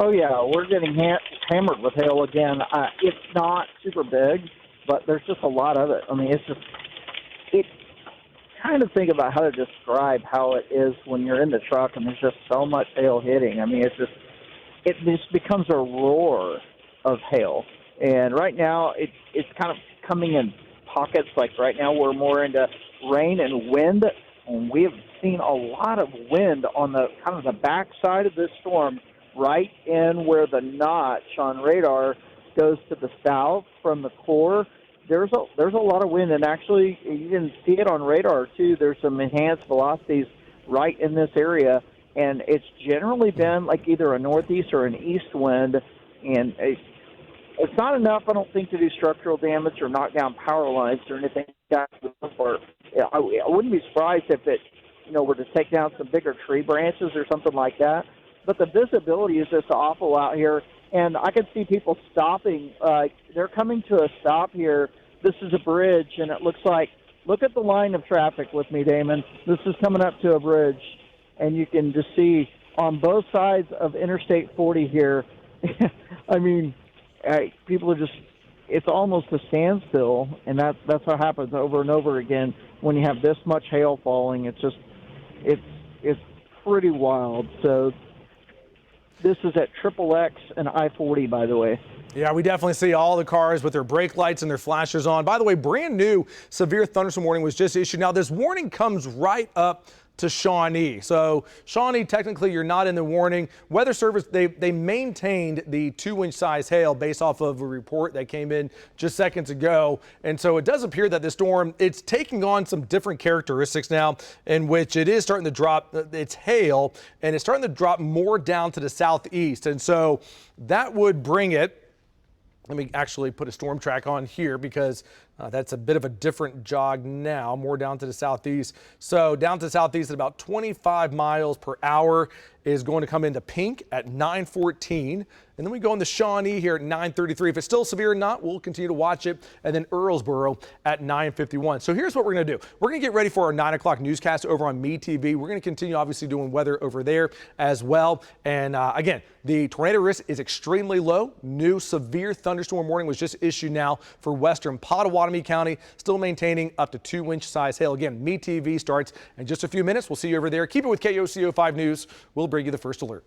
Oh yeah, we're getting hammered with hail again. It's not super big, but there's just a lot of it. I mean, it kind of think about how to describe how it is when you're in the truck and there's just so much hail hitting. I mean, it just becomes a roar of hail. And right now, it's kind of coming in pockets. Like right now, we're more into rain and wind, and we have seen a lot of wind on the kind of the back side of this storm, right in where the notch on radar goes to the south from the core. There's a lot of wind, and actually you can see it on radar too. There's some enhanced velocities right in this area, and it's generally been like either a northeast or an east wind, and it's not enough, I don't think, to do structural damage or knock down power lines or anything like that. I wouldn't be surprised if it, were to take down some bigger tree branches or something like that. But the visibility is just awful out here, and I can see people stopping. They're coming to a stop here. This is a bridge, and it looks like, look at the line of traffic with me, Damon. This is coming up to a bridge, and you can just see on both sides of Interstate 40 here, I mean, people are just, it's almost a standstill, and that's what happens over and over again when you have this much hail falling. It's just, it's pretty wild. So this is at XXX and I-40, by the way. Yeah, we definitely see all the cars with their brake lights and their flashers on. By the way, brand new severe thunderstorm warning was just issued. Now, this warning comes right up to Shawnee. So Shawnee, technically you're not in the warning. Weather Service, they maintained the 2-inch size hail based off of a report that came in just seconds ago. And so it does appear that the storm, it's taking on some different characteristics now, in which it is starting to drop its hail, and it's starting to drop more down to the southeast. And so that would bring it, let me actually put a storm track on here, because that's a bit of a different jog now, more down to the southeast. So down to the southeast at about 25 miles per hour is going to come into pink at 9:14. And then we go into Shawnee here at 9:33. If it's still severe or not, we'll continue to watch it. And then Earlsboro at 9:51. So here's what we're going to do. We're going to get ready for our 9 o'clock newscast over on MeTV. We're going to continue obviously doing weather over there as well. And again, the tornado risk is extremely low. New severe thunderstorm warning was just issued now for western Pottawatomie County, still maintaining up to 2-inch size hail. Again, MeTV starts in just a few minutes. We'll see you over there. Keep it with KOCO 5 News. We'll bring you the first alert.